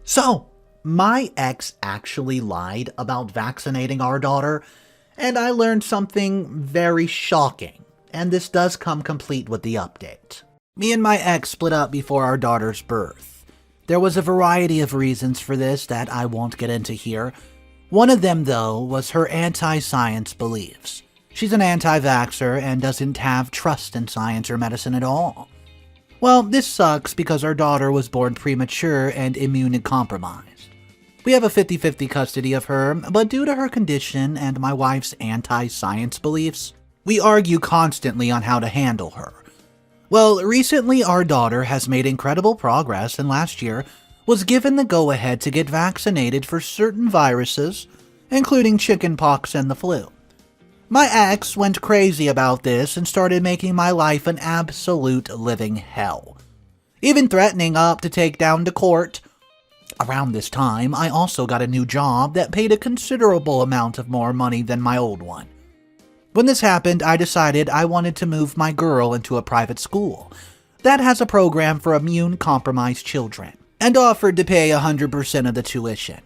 So, my ex actually lied about vaccinating our daughter, and I learned something very shocking, and this does come complete with the update. Me and my ex split up before our daughter's birth. There was a variety of reasons for this that I won't get into here. One of them, though, was her anti-science beliefs. She's an anti-vaxxer and doesn't have trust in science or medicine at all. Well, this sucks because our daughter was born premature and immunocompromised. We have a 50-50 custody of her, but due to her condition and my wife's anti-science beliefs, we argue constantly on how to handle her. Well, recently our daughter has made incredible progress and last year was given the go-ahead to get vaccinated for certain viruses, including chickenpox and the flu. My ex went crazy about this and started making my life an absolute living hell, even threatening up to take down to court. Around this time, I also got a new job that paid a considerable amount of more money than my old one. When this happened, I decided I wanted to move my girl into a private school that has a program for immune-compromised children, and offered to pay 100% of the tuition.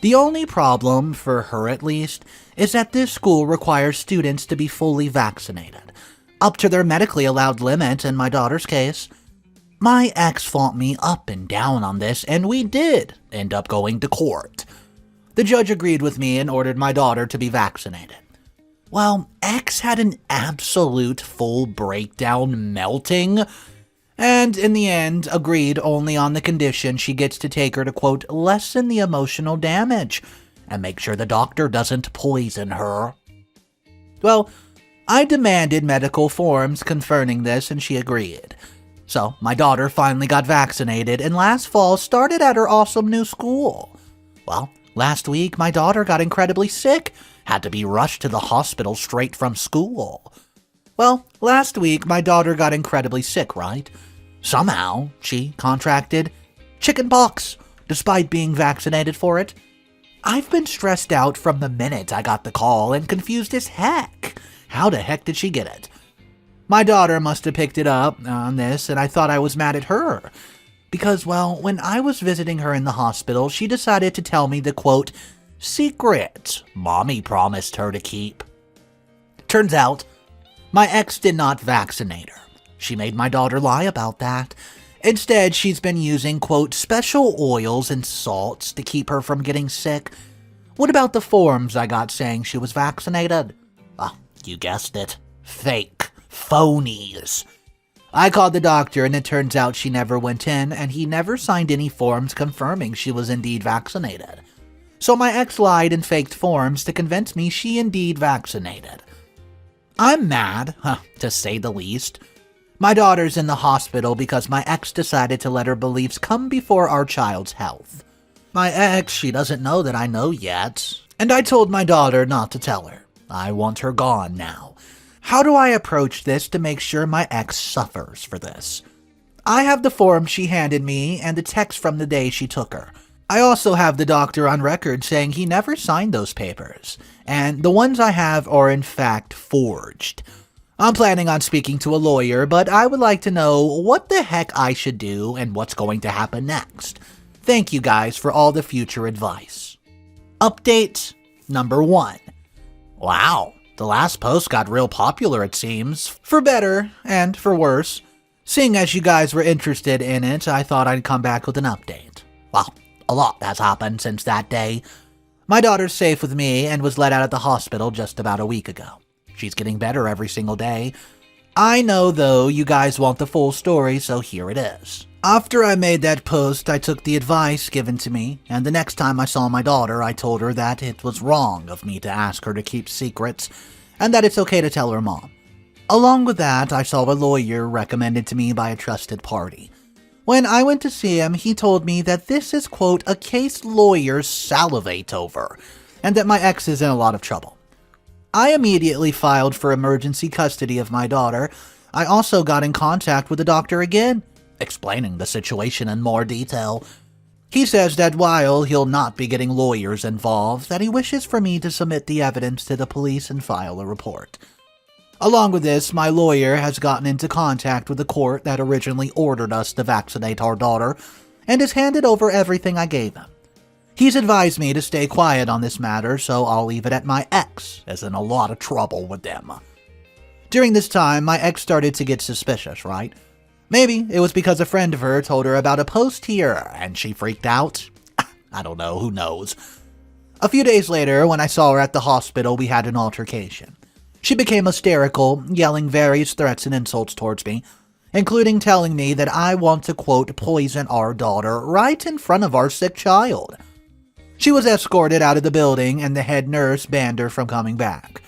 The only problem, for her at least, is that this school requires students to be fully vaccinated, up to their medically allowed limit in my daughter's case. My ex fought me up and down on this, and we did end up going to court. The judge agreed with me and ordered my daughter to be vaccinated. Well, ex had an absolute full breakdown melting, and in the end agreed only on the condition she gets to take her to, quote, lessen the emotional damage and make sure the doctor doesn't poison her. Well, I demanded medical forms confirming this and she agreed. So my daughter finally got vaccinated and last fall started at her awesome new school. Well, last week my daughter got incredibly sick, had to be rushed to the hospital straight from school. Well, last week my daughter got incredibly sick, right? Somehow, she contracted chickenpox, despite being vaccinated for it. I've been stressed out from the minute I got the call and confused as heck. How the heck did she get it? My daughter must have picked it up on this, and I thought I was mad at her. Because, well, when I was visiting her in the hospital, she decided to tell me the, quote, secret Mommy promised her to keep. Turns out, my ex did not vaccinate her. She made my daughter lie about that. Instead, she's been using, quote, special oils and salts to keep her from getting sick. What about the forms I got saying she was vaccinated? Oh, you guessed it. Fake. Phonies. I called the doctor and it turns out she never went in and he never signed any forms confirming she was indeed vaccinated. So my ex lied and faked forms to convince me she indeed vaccinated. I'm mad, to say the least. My daughter's in the hospital because my ex decided to let her beliefs come before our child's health. My ex, she doesn't know that I know yet, and I told my daughter not to tell her. I want her gone now. How do I approach this to make sure my ex suffers for this? I have the form she handed me and the text from the day she took her. I also have the doctor on record saying he never signed those papers, and the ones I have are in fact forged. I'm planning on speaking to a lawyer, but I would like to know what the heck I should do and what's going to happen next. Thank you guys for all the future advice. Update number 1. Wow, the last post got real popular it seems, for better and for worse. Seeing as you guys were interested in it, I thought I'd come back with an update. Well, a lot has happened since that day. My daughter's safe with me and was let out of the hospital just about a week ago. She's getting better every single day. I know, though, you guys want the full story, so here it is. After I made that post, I took the advice given to me, and the next time I saw my daughter, I told her that it was wrong of me to ask her to keep secrets, and that it's okay to tell her mom. Along with that, I saw a lawyer recommended to me by a trusted party. When I went to see him, he told me that this is, quote, a case lawyers salivate over, and that my ex is in a lot of trouble. I immediately filed for emergency custody of my daughter. I also got in contact with the doctor again, explaining the situation in more detail. He says that while he'll not be getting lawyers involved, that he wishes for me to submit the evidence to the police and file a report. Along with this, my lawyer has gotten into contact with the court that originally ordered us to vaccinate our daughter, and has handed over everything I gave him. He's advised me to stay quiet on this matter, so I'll leave it at my ex is in a lot of trouble with them. During this time, my ex started to get suspicious, right? Maybe it was because a friend of her told her about a post here, and she freaked out. I don't know, who knows. A few days later, when I saw her at the hospital, we had an altercation. She became hysterical, yelling various threats and insults towards me, including telling me that I want to, quote, poison our daughter right in front of our sick child. She was escorted out of the building, and the head nurse banned her from coming back.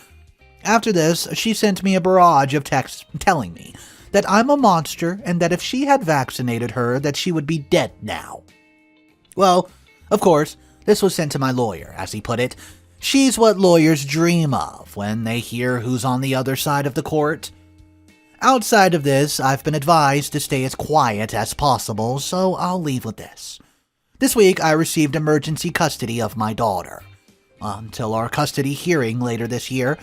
After this, she sent me a barrage of texts telling me that I'm a monster and that if she had vaccinated her, that she would be dead now. Well, of course, this was sent to my lawyer, as he put it. She's what lawyers dream of when they hear who's on the other side of the court. Outside of this, I've been advised to stay as quiet as possible, so I'll leave with this. This week, I received emergency custody of my daughter. Until our custody hearing later this year,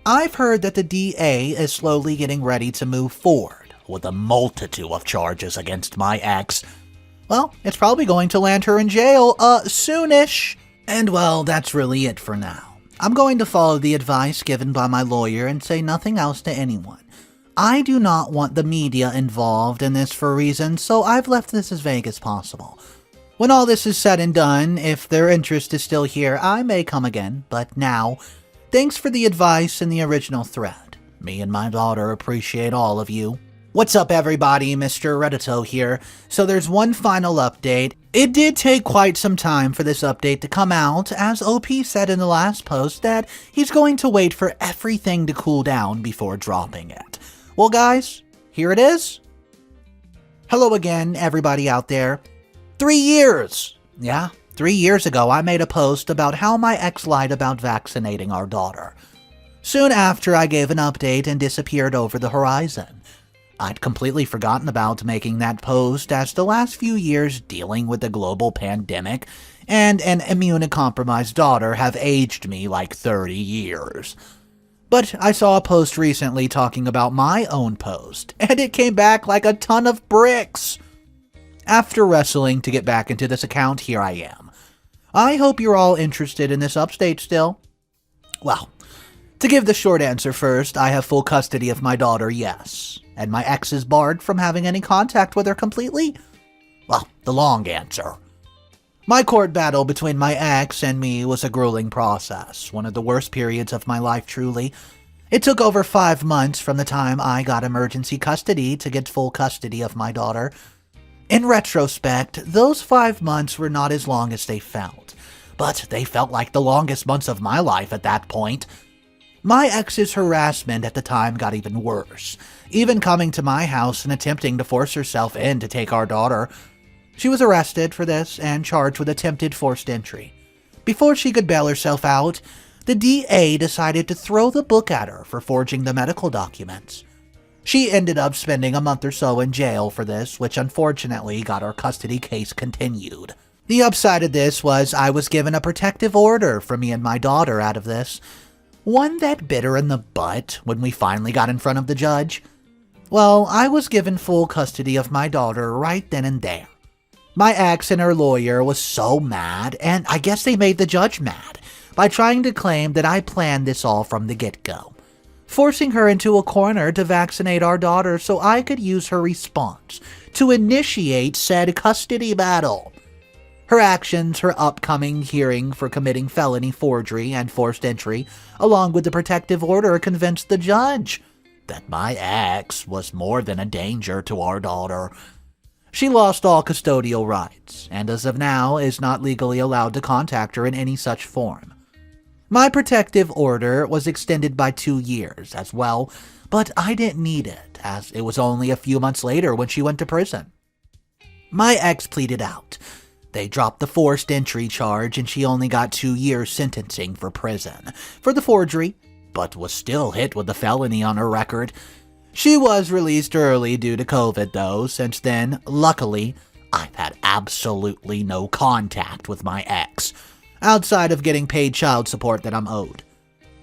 I've heard that the DA is slowly getting ready to move forward with a multitude of charges against my ex. Well, it's probably going to land her in jail, soonish. And well, that's really it for now. I'm going to follow the advice given by my lawyer and say nothing else to anyone. I do not want the media involved in this for reasons, so I've left this as vague as possible. When all this is said and done, if their interest is still here, I may come again, but now, thanks for the advice in the original thread. Me and my daughter appreciate all of you. What's up everybody, Mr. Reddito here. So there's one final update. It did take quite some time for this update to come out, as OP said in the last post that he's going to wait for everything to cool down before dropping it. Well guys, here it is. Hello again, everybody out there. 3 years! Yeah, 3 years ago I made a post about how my ex lied about vaccinating our daughter. Soon after, I gave an update and disappeared over the horizon. I'd completely forgotten about making that post, as the last few years dealing with the global pandemic and an immunocompromised daughter have aged me like 30 years. But I saw a post recently talking about my own post, and it came back like a ton of bricks. After wrestling to get back into this account, here I am. I hope you're all interested in this update still. Well, to give the short answer first, I have full custody of my daughter, yes. And my ex is barred from having any contact with her completely? Well, the long answer. My court battle between my ex and me was a grueling process, one of the worst periods of my life truly. It took over 5 months from the time I got emergency custody to get full custody of my daughter. In retrospect, those 5 months were not as long as they felt, but they felt like the longest months of my life at that point. My ex's harassment at the time got even worse, even coming to my house and attempting to force herself in to take our daughter. She was arrested for this and charged with attempted forced entry. Before she could bail herself out, the DA decided to throw the book at her for forging the medical documents. She ended up spending a month or so in jail for this, which unfortunately got our custody case continued. The upside of this was I was given a protective order for me and my daughter out of this. One that bit her in the butt when we finally got in front of the judge. Well, I was given full custody of my daughter right then and there. My ex and her lawyer was so mad, and I guess they made the judge mad, by trying to claim that I planned this all from the get-go, forcing her into a corner to vaccinate our daughter so I could use her response to initiate said custody battle. Her actions, her upcoming hearing for committing felony forgery and forced entry, along with the protective order, convinced the judge that my ex was more than a danger to our daughter. She lost all custodial rights, and as of now is not legally allowed to contact her in any such form. My protective order was extended by 2 years as well, but I didn't need it, as it was only a few months later when she went to prison. My ex pleaded out. They dropped the forced entry charge and she only got 2 years sentencing for prison for the forgery, but was still hit with the felony on her record. She was released early due to COVID though. Since then, luckily, I've had absolutely no contact with my ex, outside of getting paid child support that I'm owed.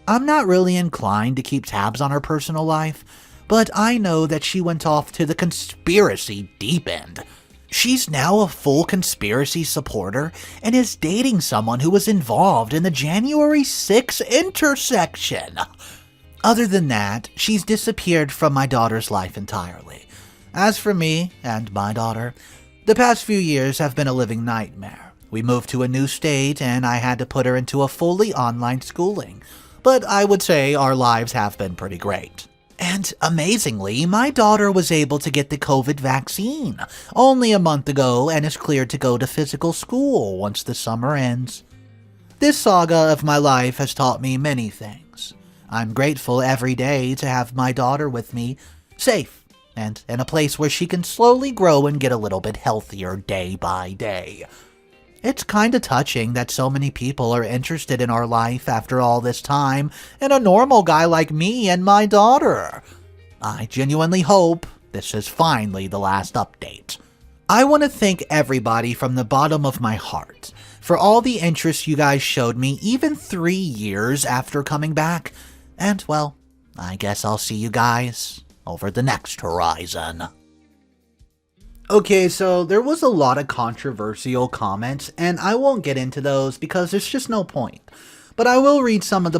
I'm not really inclined to keep tabs on her personal life, but I know that she went off to the conspiracy deep end, She's now a full conspiracy supporter and is dating someone who was involved in the January 6th intersection. Other than that, she's disappeared from my daughter's life entirely. As for me and my daughter, the past few years have been a living nightmare. We moved to a new state and I had to put her into a fully online schooling. But I would say our lives have been pretty great. And amazingly, my daughter was able to get the COVID vaccine only a month ago and is cleared to go to physical school once the summer ends. This saga of my life has taught me many things. I'm grateful every day to have my daughter with me, safe, and in a place where she can slowly grow and get a little bit healthier day by day. It's kinda touching that so many people are interested in our life after all this time, and a normal guy like me and my daughter. I genuinely hope this is finally the last update. I want to thank everybody from the bottom of my heart for all the interest you guys showed me even 3 years after coming back, and well, I guess I'll see you guys over the next horizon. Okay, so there was a lot of controversial comments, and I won't get into those because there's just no point. But I will read some of the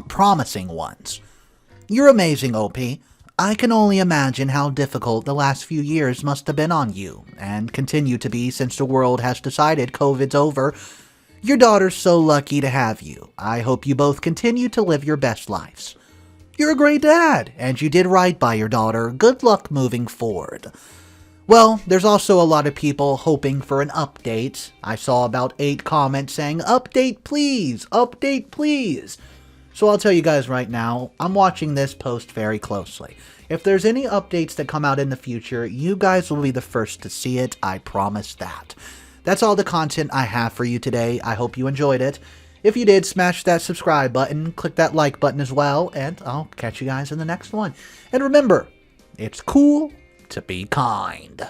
promising ones. You're amazing, OP. I can only imagine how difficult the last few years must have been on you, and continue to be since the world has decided COVID's over. Your daughter's so lucky to have you. I hope you both continue to live your best lives. You're a great dad, and you did right by your daughter. Good luck moving forward. Well, there's also a lot of people hoping for an update. I saw about 8 comments saying, update please, update please. So I'll tell you guys right now, I'm watching this post very closely. If there's any updates that come out in the future, you guys will be the first to see it, I promise that. That's all the content I have for you today. I hope you enjoyed it. If you did, smash that subscribe button, click that like button as well, and I'll catch you guys in the next one. And remember, it's cool to be kind.